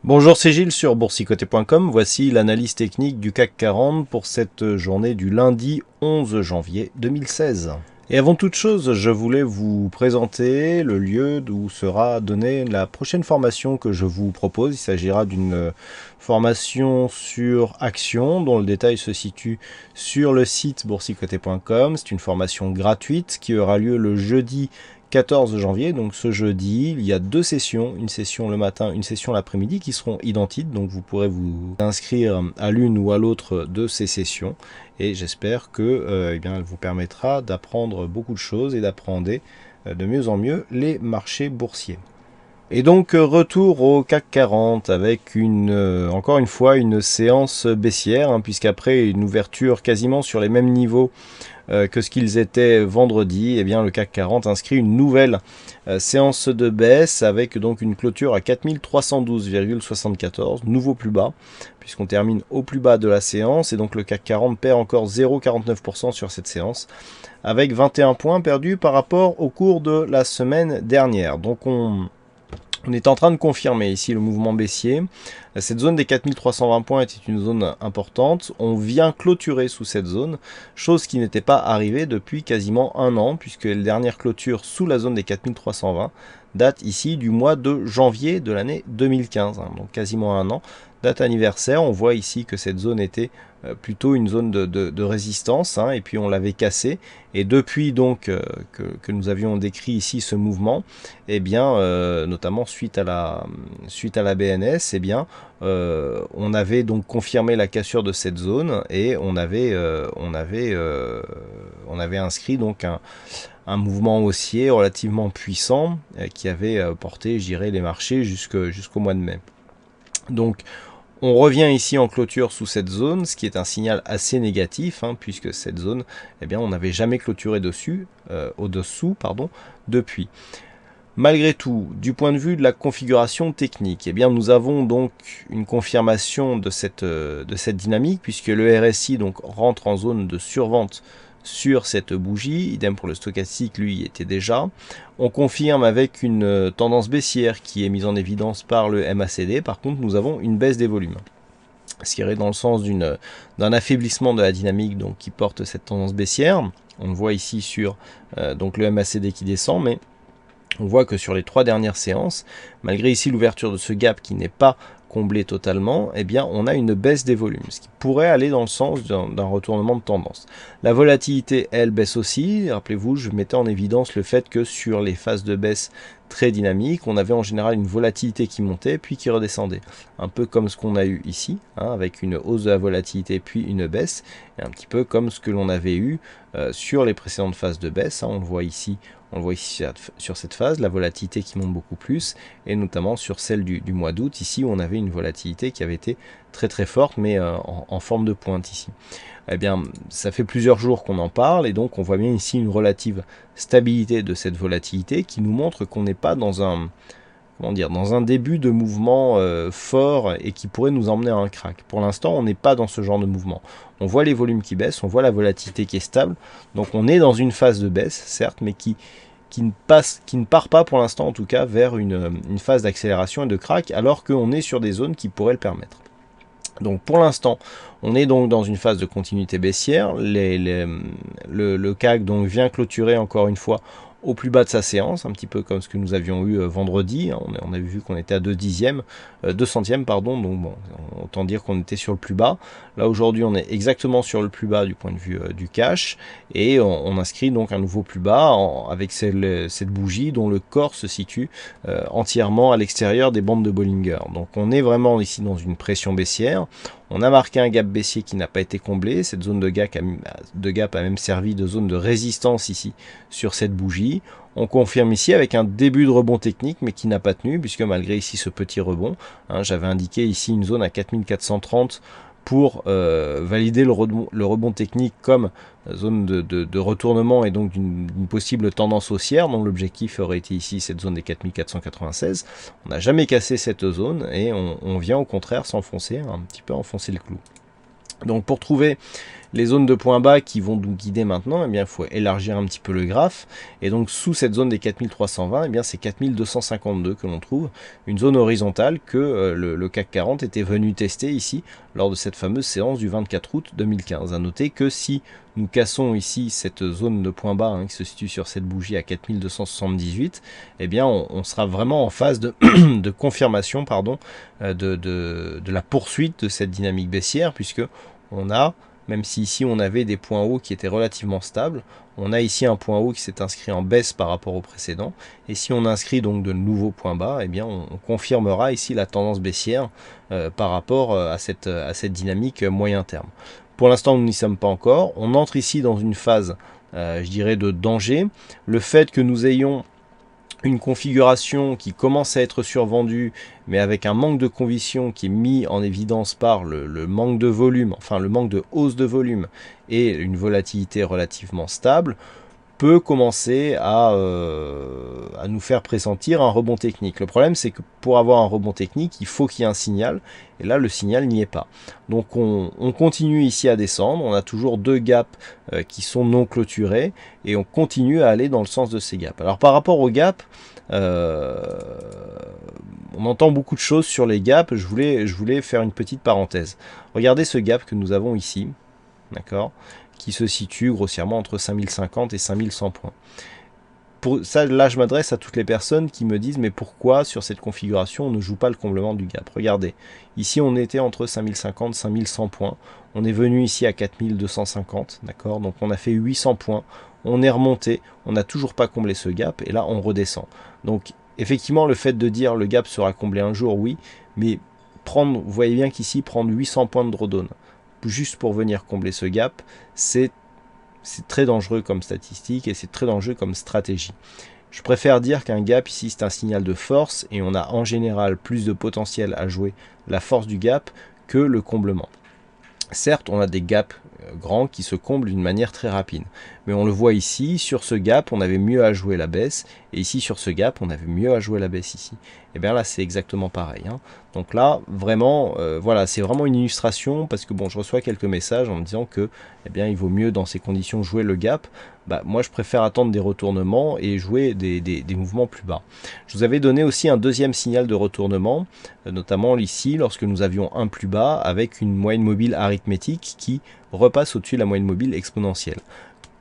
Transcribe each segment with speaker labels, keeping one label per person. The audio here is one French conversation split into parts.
Speaker 1: Bonjour, c'est Gilles sur boursicoté.com. Voici l'analyse technique du CAC 40 pour cette journée du lundi 11 janvier 2016. Et avant toute chose, je voulais vous présenter le lieu d'où sera donnée la prochaine formation que je vous propose. Il s'agira d'une formation sur Action dont le détail se situe sur le site boursicoté.com. C'est une formation gratuite qui aura lieu le jeudi 14 janvier, donc ce jeudi, il y a deux sessions, une session le matin, une session l'après-midi qui seront identiques, donc vous pourrez vous inscrire à l'une ou à l'autre de ces sessions et j'espère que elle vous permettra d'apprendre beaucoup de choses et d'apprendre de mieux en mieux les marchés boursiers. Et donc retour au CAC 40 avec encore une fois une séance baissière, puisqu'après une ouverture quasiment sur les mêmes niveaux que ce qu'ils étaient vendredi, eh bien le CAC 40 inscrit une nouvelle séance de baisse avec donc une clôture à 4312,74, nouveau plus bas, puisqu'on termine au plus bas de la séance, et donc le CAC 40 perd encore 0,49% sur cette séance, avec 21 points perdus par rapport au cours de la semaine dernière. Donc on est en train de confirmer ici le mouvement baissier. Cette zone des 4320 points était une zone importante. On vient clôturer sous cette zone, chose qui n'était pas arrivée depuis quasiment un an, puisque la dernière clôture sous la zone des 4320 date ici du mois de janvier de l'année 2015, donc quasiment un an. Date anniversaire, on voit ici que cette zone était plutôt une zone de résistance, et puis on l'avait cassée, et depuis donc que nous avions décrit ici ce mouvement, et bien notamment suite à la BNS, et bien on avait donc confirmé la cassure de cette zone et on avait inscrit donc un mouvement haussier relativement puissant qui avait porté, je dirais, les marchés jusqu'au mois de mai. Donc on revient ici en clôture sous cette zone, ce qui est un signal assez négatif, puisque cette zone, eh bien, on n'avait jamais clôturé au-dessous, depuis. Malgré tout, du point de vue de la configuration technique, eh bien, nous avons donc une confirmation de cette dynamique, puisque le RSI donc rentre en zone de survente sur cette bougie, idem pour le stochastique, lui y était déjà. On confirme avec une tendance baissière qui est mise en évidence par le MACD. Par contre, nous avons une baisse des volumes, ce qui irait dans le sens d'un affaiblissement de la dynamique donc, qui porte cette tendance baissière. On le voit ici sur donc le MACD qui descend, mais on voit que sur les 3 dernières séances, malgré ici l'ouverture de ce gap qui n'est pas comblé totalement, eh bien on a une baisse des volumes, ce qui pourrait aller dans le sens d'un retournement de tendance. La volatilité, elle, baisse aussi. Rappelez-vous, je mettais en évidence le fait que sur les phases de baisse très dynamiques, on avait en général une volatilité qui montait puis qui redescendait. Un peu comme ce qu'on a eu ici, avec une hausse de la volatilité puis une baisse, et un petit peu comme ce que l'on avait eu sur les précédentes phases de baisse. On le voit ici sur cette phase, la volatilité qui monte beaucoup plus, et notamment sur celle du mois d'août, ici où on avait une volatilité qui avait été très très forte, mais en forme de pointe ici. Eh bien, ça fait plusieurs jours qu'on en parle, et donc on voit bien ici une relative stabilité de cette volatilité qui nous montre qu'on n'est pas dans un début de mouvement fort et qui pourrait nous emmener à un crack. Pour l'instant, on n'est pas dans ce genre de mouvement. On voit les volumes qui baissent, on voit la volatilité qui est stable, donc on est dans une phase de baisse, certes, mais qui ne part pas pour l'instant en tout cas vers une phase d'accélération et de crack, alors qu'on est sur des zones qui pourraient le permettre. Donc pour l'instant, on est donc dans une phase de continuité baissière. Le CAC donc vient clôturer encore une fois au plus bas de sa séance, un petit peu comme ce que nous avions eu vendredi. On avait vu qu'on était à 2 centièmes, pardon, donc bon, autant dire qu'on était sur le plus bas. Là aujourd'hui, on est exactement sur le plus bas du point de vue du cash, et on inscrit donc un nouveau plus bas avec cette bougie dont le corps se situe entièrement à l'extérieur des bandes de Bollinger. Donc on est vraiment ici dans une pression baissière. On a marqué un gap baissier qui n'a pas été comblé. Cette zone de gap a même servi de zone de résistance ici sur cette bougie. On confirme ici avec un début de rebond technique, mais qui n'a pas tenu, puisque malgré ici ce petit rebond, j'avais indiqué ici une zone à 4430 pour valider le rebond technique comme zone de retournement et donc d'une possible tendance haussière, dont l'objectif aurait été ici cette zone des 4496. On n'a jamais cassé cette zone et on vient au contraire s'enfoncer, un petit peu enfoncer le clou. Donc pour trouver les zones de points bas qui vont nous guider maintenant, eh bien, il faut élargir un petit peu le graphe. Et donc, sous cette zone des 4320, eh bien, c'est 4252 que l'on trouve, une zone horizontale que le CAC 40 était venu tester ici lors de cette fameuse séance du 24 août 2015. À noter que si nous cassons ici cette zone de point bas qui se situe sur cette bougie à 4278, eh bien, on sera vraiment en phase de, de confirmation pardon, de la poursuite de cette dynamique baissière, puisque on a, même si ici on avait des points hauts qui étaient relativement stables, on a ici un point haut qui s'est inscrit en baisse par rapport au précédent, et si on inscrit donc de nouveaux points bas, eh bien on confirmera ici la tendance baissière par rapport à cette dynamique moyen terme. Pour l'instant, nous n'y sommes pas encore. On entre ici dans une phase, je dirais, de danger. Le fait que nous ayons une configuration qui commence à être survendue, mais avec un manque de conviction qui est mis en évidence par le manque de volume, enfin le manque de hausse de volume et une volatilité relativement stable, peut commencer à nous faire pressentir un rebond technique. Le problème, c'est que pour avoir un rebond technique, il faut qu'il y ait un signal, et là, le signal n'y est pas. Donc, on continue ici à descendre, on a toujours deux gaps qui sont non clôturés, et on continue à aller dans le sens de ces gaps. Alors, par rapport aux gaps, on entend beaucoup de choses sur les gaps, je voulais faire une petite parenthèse. Regardez ce gap que nous avons ici, d'accord, qui se situe grossièrement entre 5050 et 5100 points. Pour ça, là, je m'adresse à toutes les personnes qui me disent, mais pourquoi sur cette configuration, on ne joue pas le comblement du gap? Regardez, ici, on était entre 5050 et 5100 points. On est venu ici à 4250, d'accord? Donc, on a fait 800 points. On est remonté, on n'a toujours pas comblé ce gap, et là, on redescend. Donc, effectivement, le fait de dire le gap sera comblé un jour, oui, mais vous voyez bien qu'ici, prendre 800 points de drawdown, juste pour venir combler ce gap, c'est très dangereux comme statistique et c'est très dangereux comme stratégie. Je préfère dire qu'un gap ici c'est un signal de force et on a en général plus de potentiel à jouer la force du gap que le comblement. Certes, on a des gaps grands qui se comblent d'une manière très rapide. Mais on le voit ici, sur ce gap, on avait mieux à jouer la baisse. Et ici, sur ce gap, on avait mieux à jouer la baisse ici. Et bien là, c'est exactement pareil. Donc là, vraiment, voilà, c'est vraiment une illustration parce que bon, je reçois quelques messages en me disant que eh bien, il vaut mieux dans ces conditions jouer le gap. Bah, moi, je préfère attendre des retournements et jouer des mouvements plus bas. Je vous avais donné aussi un deuxième signal de retournement, notamment ici, lorsque nous avions un plus bas avec une moyenne mobile arithmétique qui repasse au-dessus de la moyenne mobile exponentielle.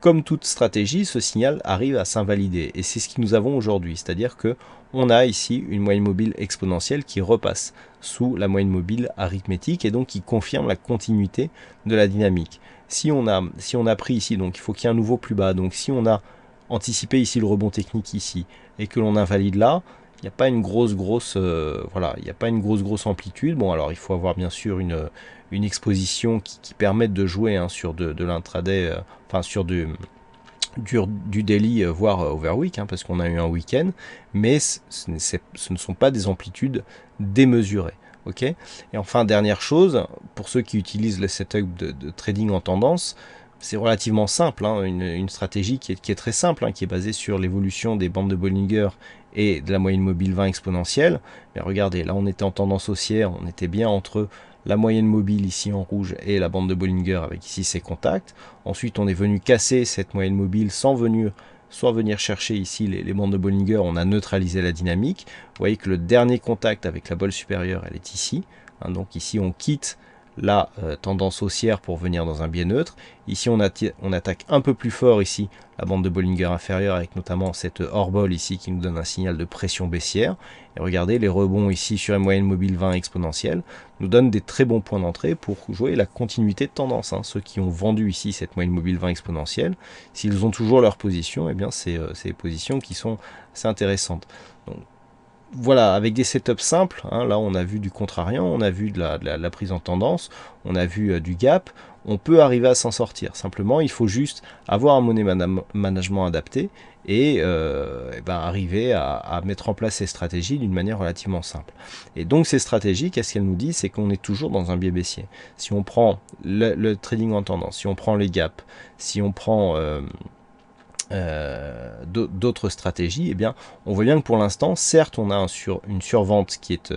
Speaker 1: Comme toute stratégie, ce signal arrive à s'invalider et c'est ce que nous avons aujourd'hui, c'est-à-dire que on a ici une moyenne mobile exponentielle qui repasse sous la moyenne mobile arithmétique et donc qui confirme la continuité de la dynamique. Si on a pris ici, donc il faut qu'il y ait un nouveau plus bas, donc si on a anticipé ici le rebond technique ici et que l'on invalide là, il n'y a pas une grosse voilà, il n'y a pas une grosse amplitude. Bon, alors il faut avoir bien sûr une exposition qui permette de jouer sur de l'intraday, enfin sur du daily, voire overweek, parce qu'on a eu un week-end, mais ce ne sont pas des amplitudes démesurées. Ok. Et enfin, dernière chose, pour ceux qui utilisent le setup de trading en tendance, c'est relativement simple, une stratégie qui est très simple, qui est basée sur l'évolution des bandes de Bollinger et de la moyenne mobile 20 exponentielle. Mais regardez, là on était en tendance haussière, on était bien entre la moyenne mobile ici en rouge et la bande de Bollinger avec ici ses contacts. Ensuite on est venu casser cette moyenne mobile sans venir chercher ici les bandes de Bollinger, on a neutralisé la dynamique. Vous voyez que le dernier contact avec la bolle supérieure, elle est ici. Donc ici on quitte la tendance haussière pour venir dans un biais neutre. Ici on attaque un peu plus fort ici la bande de Bollinger inférieure avec notamment cette hors-bol ici qui nous donne un signal de pression baissière. Et regardez, les rebonds ici sur la moyenne mobile 20 exponentielle nous donnent des très bons points d'entrée pour jouer la continuité de tendance. Ceux qui ont vendu ici cette moyenne mobile 20 exponentielle, s'ils ont toujours leur position, eh bien c'est des positions qui sont assez intéressantes. Donc, voilà, avec des setups simples, là on a vu du contrariant, on a vu de la prise en tendance, on a vu du gap, on peut arriver à s'en sortir. Simplement, il faut juste avoir un money management adapté et arriver à mettre en place ces stratégies d'une manière relativement simple. Et donc ces stratégies, qu'est-ce qu'elles nous disent? C'est qu'on est toujours dans un biais baissier. Si on prend le trading en tendance, si on prend les gaps, si on prend d'autres stratégies, eh bien, on voit bien que pour l'instant, certes, on a une survente qui est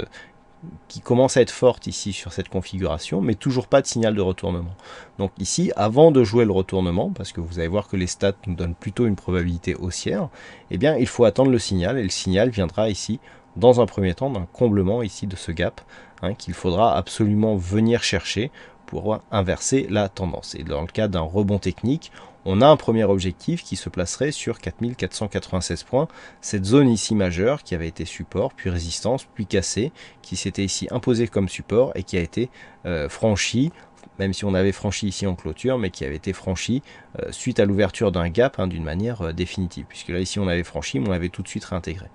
Speaker 1: qui commence à être forte ici sur cette configuration, mais toujours pas de signal de retournement. Donc ici, avant de jouer le retournement, parce que vous allez voir que les stats nous donnent plutôt une probabilité haussière, eh bien il faut attendre le signal, et le signal viendra ici, dans un premier temps, d'un comblement ici de ce gap, qu'il faudra absolument venir chercher pour inverser la tendance. Et dans le cas d'un rebond technique, on a un premier objectif qui se placerait sur 4496 points, cette zone ici majeure qui avait été support, puis résistance, puis cassée, qui s'était ici imposée comme support et qui a été franchie, même si on avait franchi ici en clôture, mais qui avait été franchie suite à l'ouverture d'un gap d'une manière définitive, puisque là ici on avait franchi, mais on l'avait tout de suite réintégré.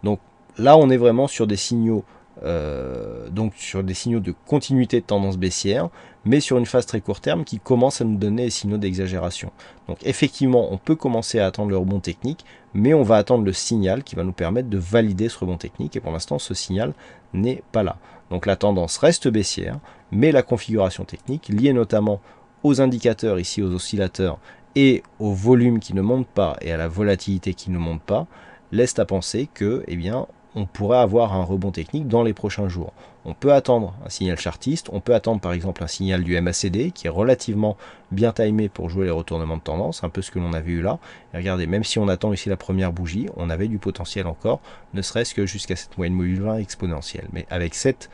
Speaker 1: Donc là on est vraiment sur des signaux de continuité de tendance baissière, mais sur une phase très court terme qui commence à nous donner des signaux d'exagération. Donc effectivement, on peut commencer à attendre le rebond technique, mais on va attendre le signal qui va nous permettre de valider ce rebond technique, et pour l'instant, ce signal n'est pas là. Donc la tendance reste baissière, mais la configuration technique, liée notamment aux indicateurs ici, aux oscillateurs, et au volume qui ne monte pas, et à la volatilité qui ne monte pas, laisse à penser que, eh bien, on pourrait avoir un rebond technique dans les prochains jours. On peut attendre un signal chartiste, on peut attendre par exemple un signal du MACD qui est relativement bien timé pour jouer les retournements de tendance, un peu ce que l'on avait eu là. Et regardez, même si on attend ici la première bougie, on avait du potentiel encore, ne serait-ce que jusqu'à cette moyenne mobile 20 exponentielle. Mais avec cette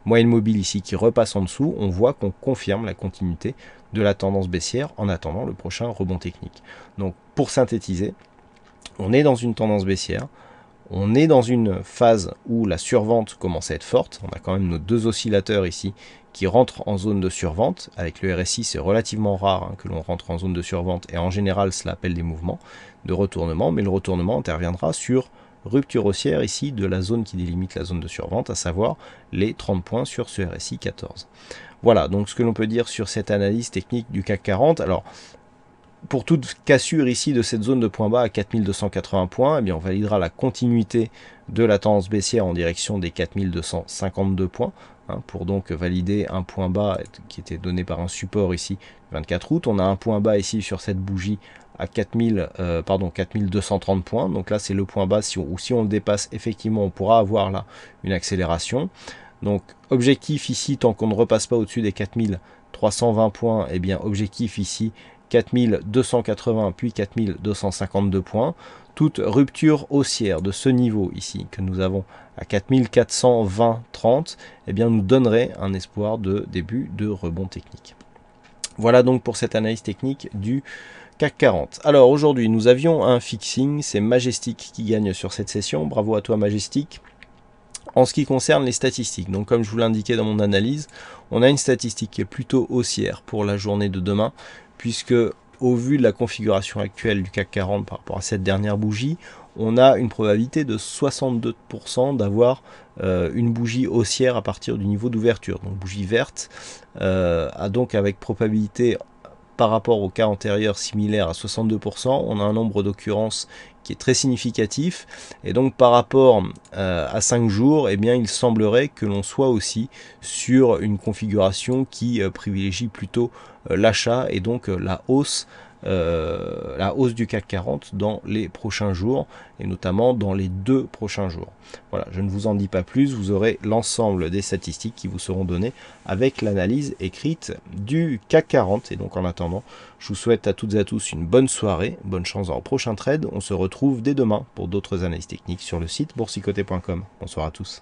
Speaker 1: moyenne mobile ici qui repasse en dessous, on voit qu'on confirme la continuité de la tendance baissière en attendant le prochain rebond technique. Donc pour synthétiser, on est dans une tendance baissière. On est dans une phase où la survente commence à être forte. On a quand même nos deux oscillateurs ici qui rentrent en zone de survente. Avec le RSI, c'est relativement rare que l'on rentre en zone de survente et en général, cela appelle des mouvements de retournement. Mais le retournement interviendra sur rupture haussière ici de la zone qui délimite la zone de survente, à savoir les 30 points sur ce RSI 14. Voilà, donc ce que l'on peut dire sur cette analyse technique du CAC 40. Alors, pour toute cassure ici de cette zone de point bas à 4280 points, eh bien on validera la continuité de la tendance baissière en direction des 4252 points, pour donc valider un point bas qui était donné par un support ici, 24 août. On a un point bas ici sur cette bougie à 4230 points, donc là c'est le point bas, si on le dépasse, effectivement on pourra avoir là une accélération. Donc objectif ici, tant qu'on ne repasse pas au-dessus des 4320 points, eh bien objectif ici 4280 puis 4252 points. Toute rupture haussière de ce niveau ici que nous avons à 4420,30, eh bien nous donnerait un espoir de début de rebond technique. Voilà donc pour cette analyse technique du CAC 40. Alors aujourd'hui nous avions un fixing, c'est Majestic qui gagne sur cette session. Bravo à toi Majestic. En ce qui concerne les statistiques, donc comme je vous l'indiquais dans mon analyse, on a une statistique qui est plutôt haussière pour la journée de demain, puisque au vu de la configuration actuelle du CAC 40 par rapport à cette dernière bougie, on a une probabilité de 62% d'avoir une bougie haussière à partir du niveau d'ouverture. Donc bougie verte, a donc avec probabilité par rapport au cas antérieur similaire à 62%, on a un nombre d'occurrences qui est très significatif, et donc par rapport à 5 jours, eh bien, il semblerait que l'on soit aussi sur une configuration qui privilégie plutôt l'achat et donc la hausse du CAC 40 dans les prochains jours, et notamment dans les 2 prochains jours. Voilà, je ne vous en dis pas plus, vous aurez l'ensemble des statistiques qui vous seront données avec l'analyse écrite du CAC 40. Et donc en attendant, je vous souhaite à toutes et à tous une bonne soirée, bonne chance dans le prochain trade. On se retrouve dès demain pour d'autres analyses techniques sur le site boursicoté.com. Bonsoir à tous.